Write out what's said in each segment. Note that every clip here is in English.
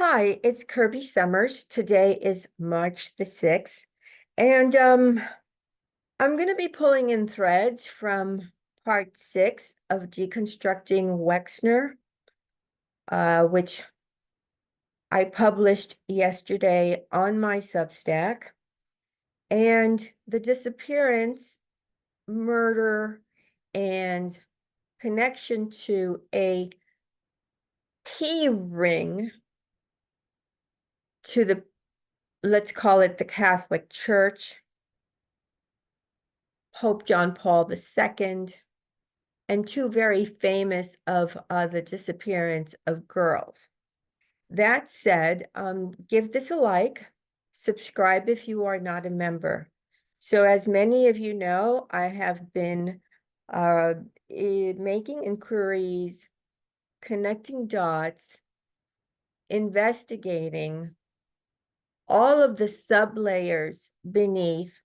Hi, it's Kirby Summers. Today is March the 6th, and I'm going to be pulling in threads from part 6 of Deconstructing Wexner, which I published yesterday on my Substack. And the disappearance, murder, and connection to a key ring to the, let's call it the Catholic Church, Pope John Paul II, and two very famous of the disappearance of girls. That said, give this a like, subscribe if you are not a member. So as many of you know, I have been making inquiries, connecting dots, investigating all of the sub-layers beneath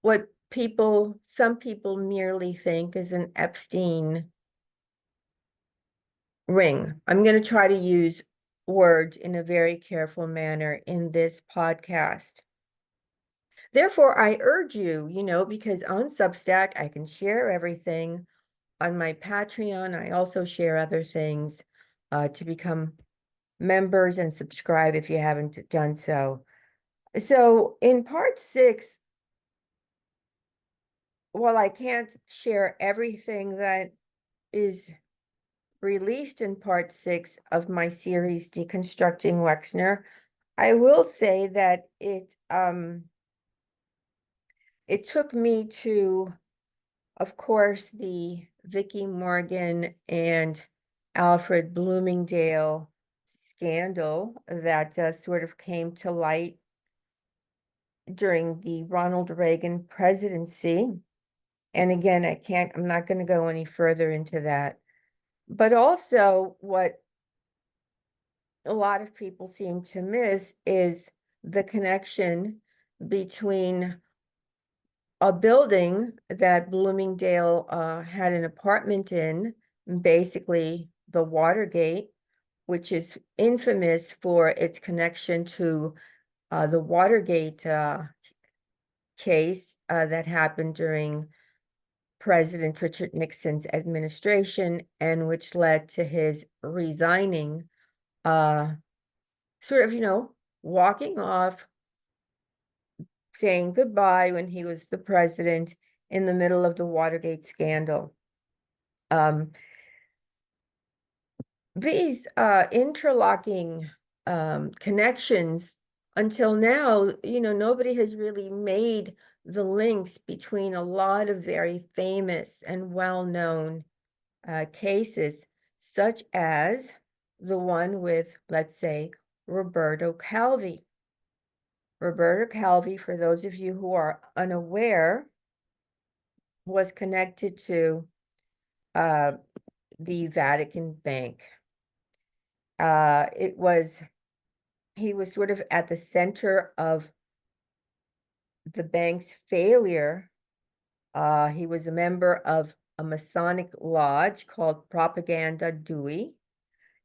what some people merely think is an Epstein ring. I'm going to try to use words in a very careful manner in this podcast. Therefore, I urge you, because on Substack, I can share everything. On my Patreon, I also share other things to become members and subscribe if you haven't done so. So in part 6, while I can't share everything that is released in part 6 of my series, Deconstructing Wexner, I will say that it took me to, of course, the Vicki Morgan and Alfred Bloomingdale scandal that sort of came to light during the Ronald Reagan presidency. And again, I'm not going to go any further into that. But also what a lot of people seem to miss is the connection between a building that Bloomingdale had an apartment in, basically the Watergate, which is infamous for its connection to the Watergate case that happened during President Richard Nixon's administration, and which led to his resigning, sort of, walking off, saying goodbye when he was the president in the middle of the Watergate scandal. These interlocking connections, until now, nobody has really made the links between a lot of very famous and well-known cases, such as the one with, let's say, Roberto Calvi. Roberto Calvi, for those of you who are unaware, was connected to the Vatican Bank. He was sort of at the center of the bank's failure. He was a member of a Masonic lodge called Propaganda Dei.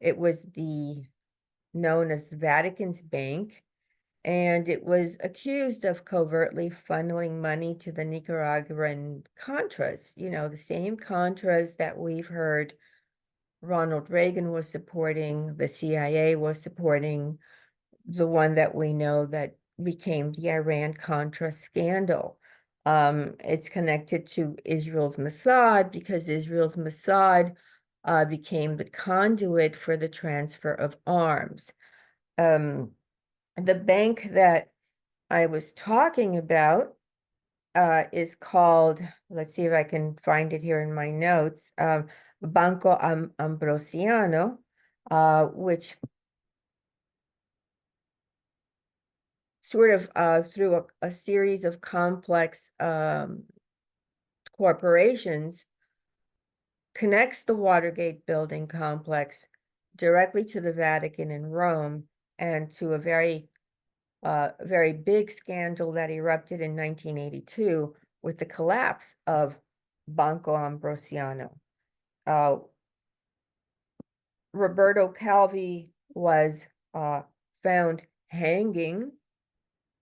It was known as the Vatican's bank, and it was accused of covertly funneling money to the Nicaraguan Contras, the same Contras that we've heard Ronald Reagan was supporting, the CIA was supporting, the one that we know that became the Iran-Contra scandal. It's connected to Israel's Mossad because Israel's Mossad became the conduit for the transfer of arms. The bank that I was talking about is called, let's see if I can find it here in my notes, Banco Ambrosiano, which sort of through a series of complex corporations connects the Watergate building complex directly to the Vatican in Rome and to a very big scandal that erupted in 1982 with the collapse of Banco Ambrosiano. Roberto Calvi was found hanging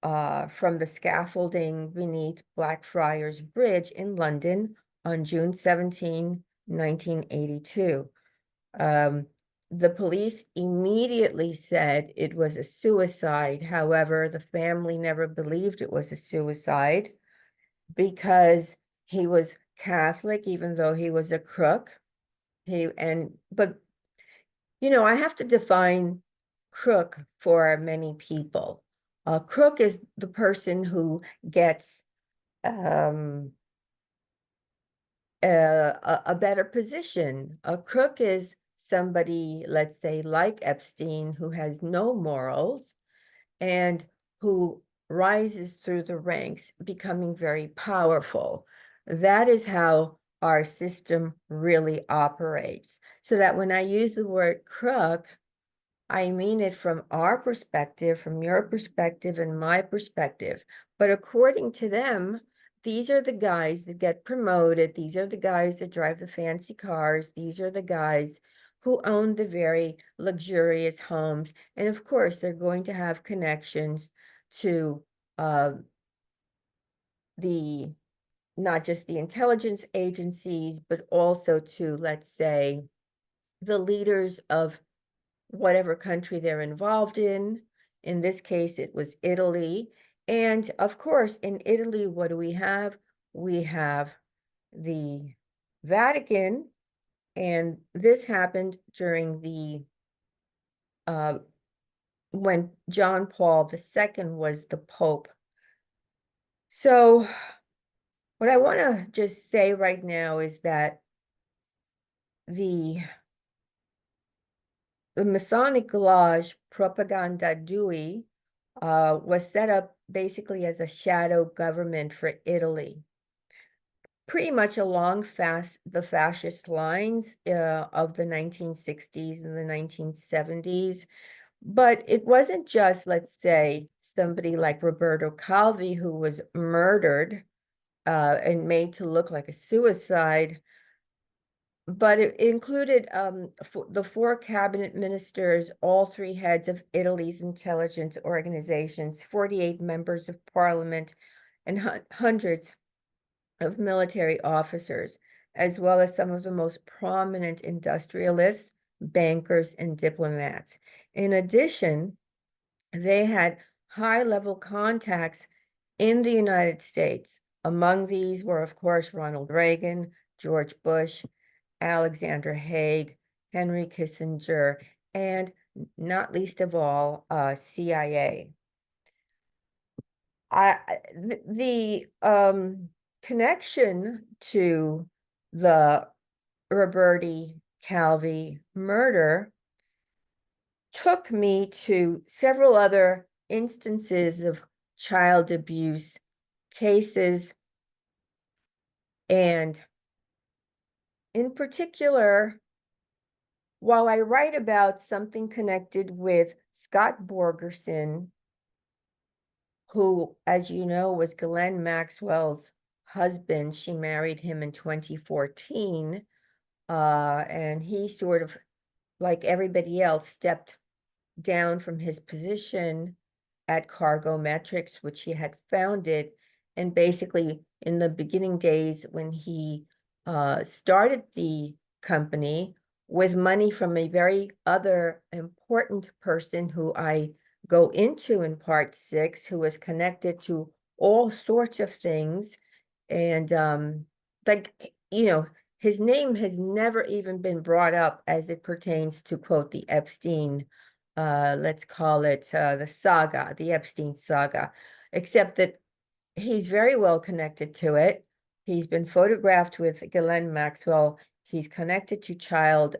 from the scaffolding beneath Blackfriars Bridge in London on June 17, 1982. The police immediately said it was a suicide. However, the family never believed it was a suicide because he was Catholic, even though he was a crook. But I have to define crook for many people. A crook is the person who gets a better position. A crook is somebody, let's say, like Epstein, who has no morals and who rises through the ranks, becoming very powerful. That is how our system really operates. So that when I use the word crook, I mean it from our perspective, from your perspective, and my perspective. But according to them, these are the guys that get promoted. These are the guys that drive the fancy cars. These are the guys who own the very luxurious homes. And of course, they're going to have connections to the not just the intelligence agencies, but also to, let's say, the leaders of whatever country they're involved in. In this case, it was Italy. And of course, in Italy, what do we have? We have the Vatican, and this happened during the when John Paul II was the Pope. So what I want to just say right now is that the Masonic Lodge Propaganda Dui was set up basically as a shadow government for Italy, pretty much along the fascist lines of the 1960s and the 1970s. But it wasn't just, let's say, somebody like Roberto Calvi who was murdered and made to look like a suicide, but it included the 4 cabinet ministers, all 3 heads of Italy's intelligence organizations, 48 members of parliament, and hundreds of military officers, as well as some of the most prominent industrialists, bankers, and diplomats. In addition, they had high-level contacts in the United States. Among these were, of course, Ronald Reagan, George Bush, Alexander Haig, Henry Kissinger, and not least of all, CIA. The connection to the Roberti Calvi murder took me to several other instances of child abuse cases, and in particular, while I write about something connected with Scott Borgerson, who, as you know, was Ghislaine Maxwell's husband. She married him in 2014, and he sort of, like everybody else, stepped down from his position at Cargometrics, which he had founded. And basically, in the beginning days when he started the company with money from a very other important person who I go into in part 6, who was connected to all sorts of things. And his name has never even been brought up as it pertains to, quote, the Epstein, let's call it the Epstein saga, except that he's very well connected to it. He's been photographed with Ghislaine Maxwell. He's connected to child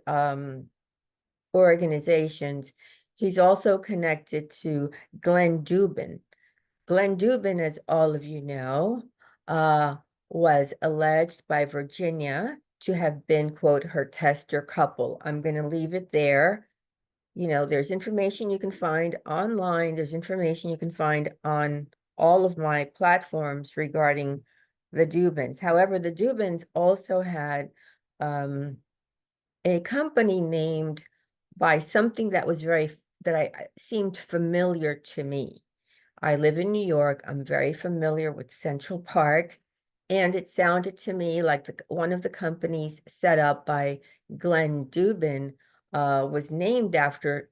organizations. He's also connected to Glenn Dubin. Glenn Dubin, as all of you know, was alleged by Virginia to have been, quote, her tester couple. I'm going to leave it there. There's information you can find online. There's information you can find on all of my platforms regarding the Dubins. However, the Dubins also had a company named by something that was very that seemed familiar to me. I live in New York. I'm very familiar with Central Park, and it sounded to me like one of the companies set up by Glenn Dubin was named after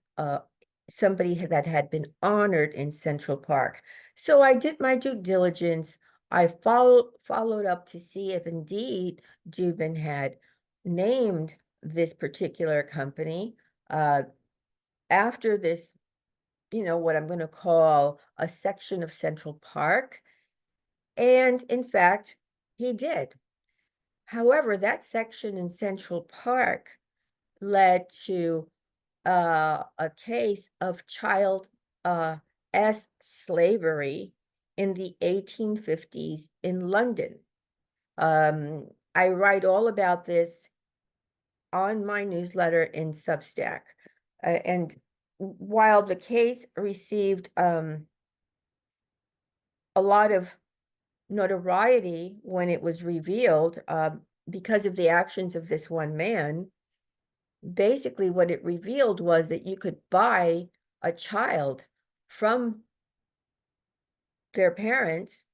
somebody that had been honored in Central Park. So I did my due diligence. I followed up to see if indeed Dubin had named this particular company. After this, what I'm going to call a section of Central Park. And in fact, he did. However, that section in Central Park led to a case of child slavery in the 1850s in London. I write all about this on my newsletter in Substack. And while the case received a lot of notoriety when it was revealed, because of the actions of this one man, basically what it revealed was that you could buy a child from their parents,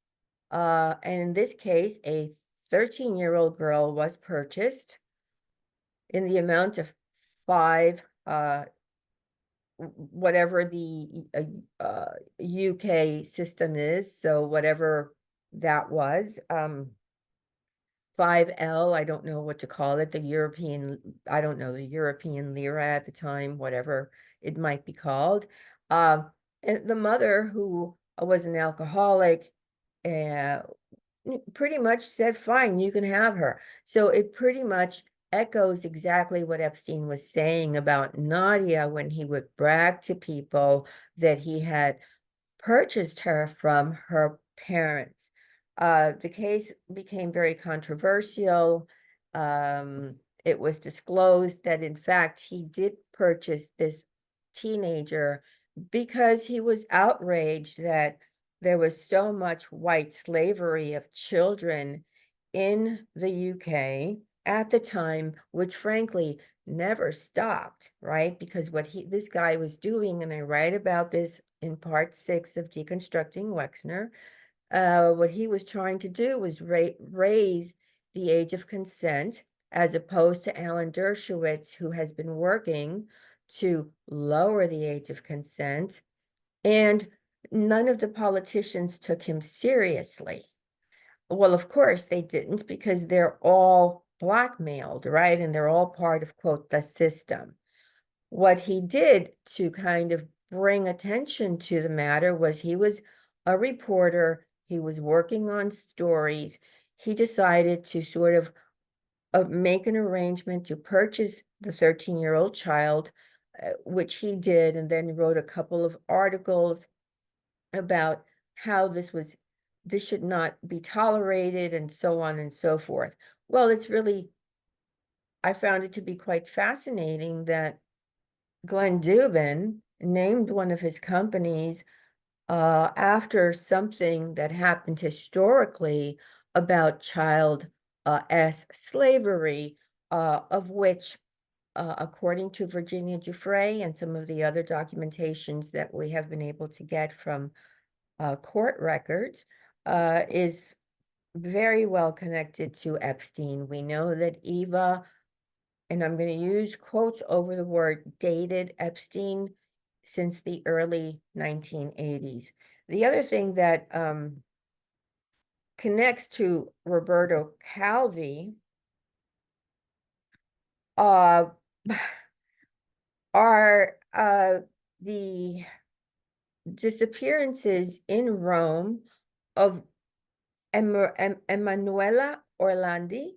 and in this case, a 13-year-old girl was purchased in the amount of five, whatever the UK system is, so whatever that was, 5L, I don't know what to call it, I don't know, the European lira at the time, whatever it might be called. And the mother, who was an alcoholic, pretty much said, fine, you can have her. So it pretty much echoes exactly what Epstein was saying about Nadia when he would brag to people that he had purchased her from her parents. The case became very controversial. It was disclosed that, in fact, he did purchase this teenager because he was outraged that there was so much white slavery of children in the UK at the time, which frankly never stopped, right? Because what this guy was doing, and I write about this in part 6 of Deconstructing Wexner, what he was trying to do was raise the age of consent, as opposed to Alan Dershowitz, who has been working to lower the age of consent. And none of the politicians took him seriously. Well, of course they didn't, because they're all blackmailed, right? And they're all part of, quote, the system. What he did to kind of bring attention to the matter was, he was a reporter, he was working on stories. He decided to sort of make an arrangement to purchase the 13-year-old child, which he did, and then wrote a couple of articles about how this should not be tolerated, and so on and so forth. Well, I found it to be quite fascinating that Glenn Dubin named one of his companies after something that happened historically about child slavery, of which, according to Virginia Giuffre and some of the other documentations that we have been able to get from court records, is very well connected to Epstein. We know that Eva, and I'm going to use quotes over the word, dated Epstein since the early 1980s. The other thing that connects to Roberto Calvi are the disappearances in Rome of Emanuela Orlandi,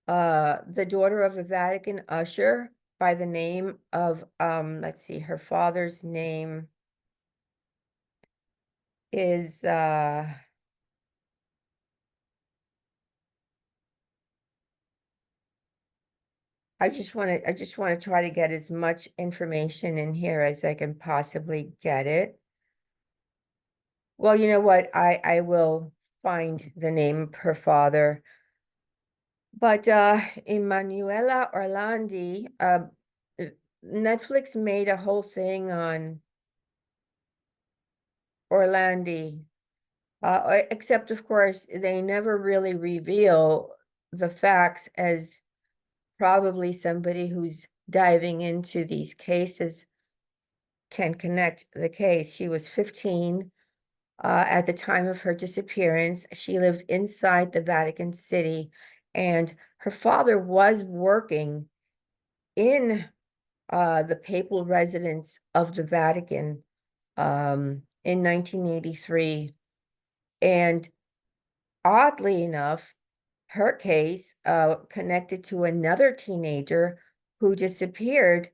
the daughter of a Vatican usher by the name of, let's see, her father's name is, I just want to try to get as much information in here as I can possibly get it. Well, you know what? I will find the name of her father. But Emanuela Orlandi, Netflix made a whole thing on Orlandi, except of course, they never really reveal the facts, as probably somebody who's diving into these cases can connect the case. She was 15 at the time of her disappearance. She lived inside the Vatican City, and her father was working in the papal residence of the Vatican in 1983. And oddly enough, her case connected to another teenager who disappeared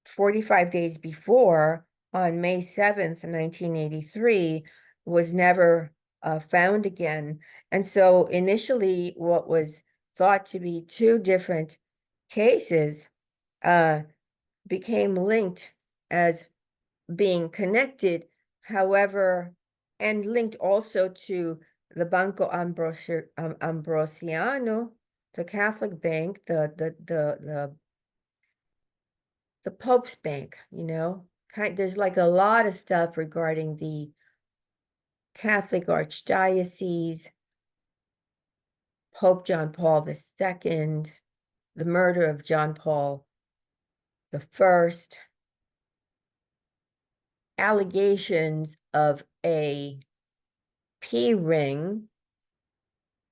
45 days before, on May 7th, 1983, was never found again. And so initially, what was thought to be two different cases became linked as being connected, however, and linked also to the Banco Ambrosiano, the Catholic bank, the Pope's bank, there's like a lot of stuff regarding the Catholic Archdiocese, Pope John Paul II, the murder of John Paul I, allegations of a P ring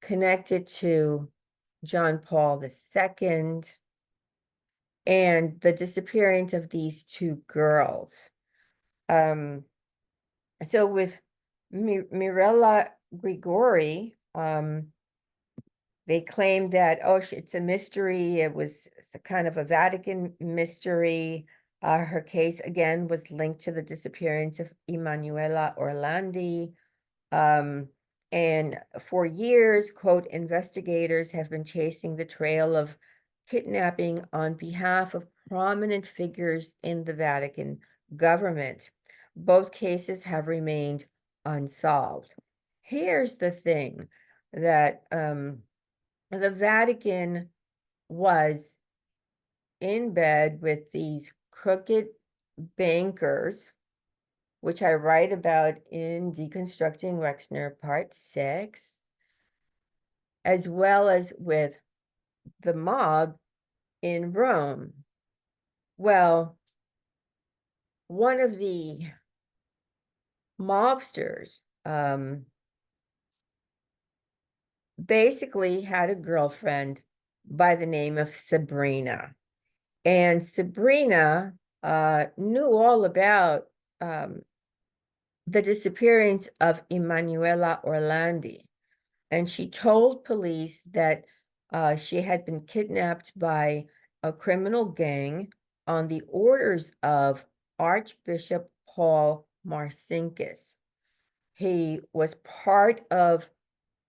connected to John Paul II, and the disappearance of these two girls. So with Mirella Gregori, they claimed that, it's a mystery. It was a kind of a Vatican mystery. Her case, again, was linked to the disappearance of Emanuela Orlandi. And for years, quote, investigators have been chasing the trail of kidnapping on behalf of prominent figures in the Vatican government. Both cases have remained unsolved. Here's the thing, that the Vatican was in bed with these crooked bankers, which I write about in Deconstructing Wexner, Part 6, as well as with the mob in Rome. Well, one of the mobsters basically had a girlfriend by the name of Sabrina. And Sabrina knew all about the disappearance of Emanuela Orlandi. And she told police that she had been kidnapped by a criminal gang on the orders of Archbishop Paul Marcinkus. He was part of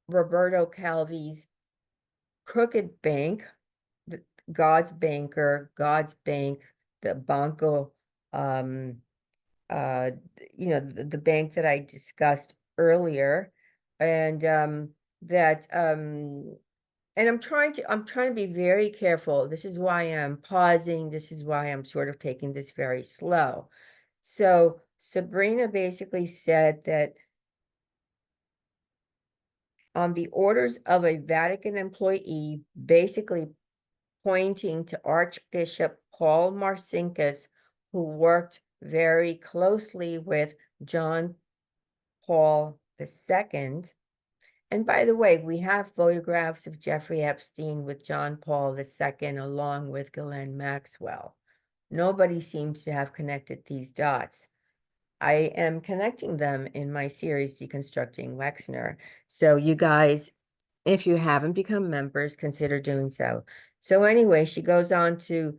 Roberto Calvi's crooked bank, God's Banker, God's Bank, the Banco, the bank that I discussed earlier, and and I'm trying to be very careful. This is why I'm pausing. This is why I'm sort of taking this very slow. So Sabrina basically said that on the orders of a Vatican employee, basically pointing to Archbishop Paul Marcinkus, who worked very closely with John Paul II. And by the way, we have photographs of Jeffrey Epstein with John Paul II, along with Ghislaine Maxwell. Nobody seems to have connected these dots. I am connecting them in my series, Deconstructing Wexner. So you guys, if you haven't become members, consider doing so. So anyway, she goes on to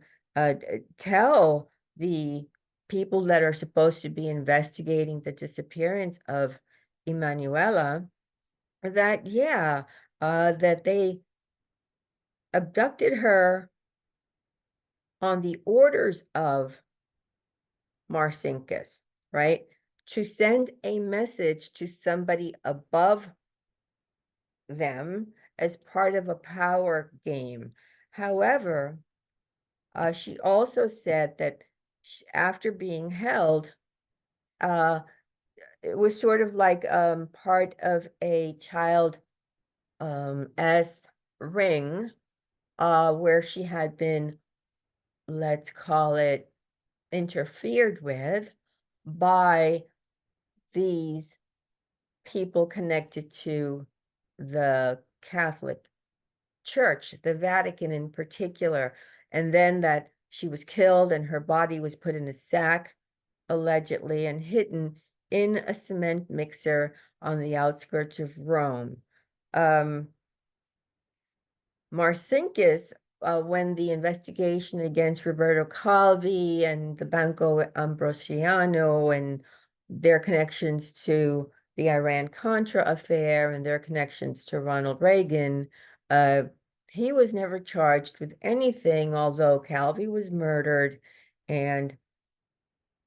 tell the people that are supposed to be investigating the disappearance of Emanuela that, yeah, that they abducted her on the orders of Marcinkus, right? To send a message to somebody above them as part of a power game. However, she also said that after being held, it was sort of like part of a child S ring, where she had been, let's call it, interfered with by these people connected to the Catholic Church, the Vatican in particular, and then that she was killed and her body was put in a sack, allegedly, and hidden in a cement mixer on the outskirts of Rome. Marcinkus, when the investigation against Roberto Calvi and the Banco Ambrosiano and their connections to the Iran-Contra affair and their connections to Ronald Reagan, he was never charged with anything, although Calvi was murdered. And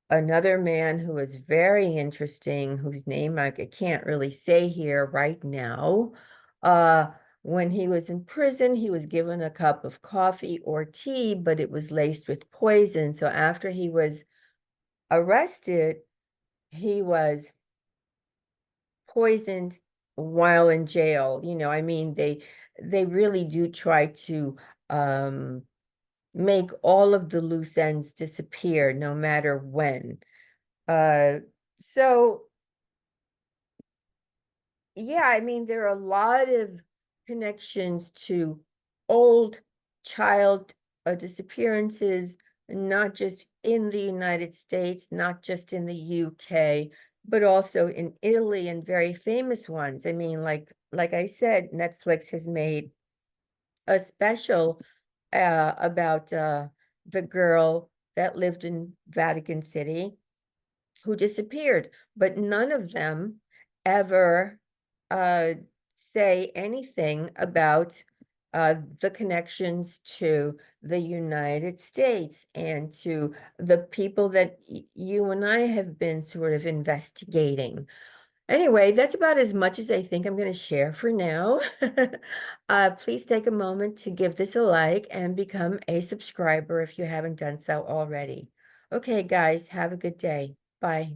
another man who was very interesting, whose name I can't really say here right now, when he was in prison, he was given a cup of coffee or tea, but it was laced with poison. So after he was arrested, he was poisoned while in jail. I mean, they really do try to make all of the loose ends disappear, no matter when. So yeah, I mean, there are a lot of connections to old child disappearances, not just in the United States, not just in the UK, but also in Italy, and very famous ones. I mean, like I said, Netflix has made a special about the girl that lived in Vatican City who disappeared, but none of them ever say anything about the connections to the United States and to the people that you and I have been sort of investigating. Anyway, that's about as much as I think I'm going to share for now. Please take a moment to give this a like and become a subscriber if you haven't done so already. Okay, guys, have a good day. Bye.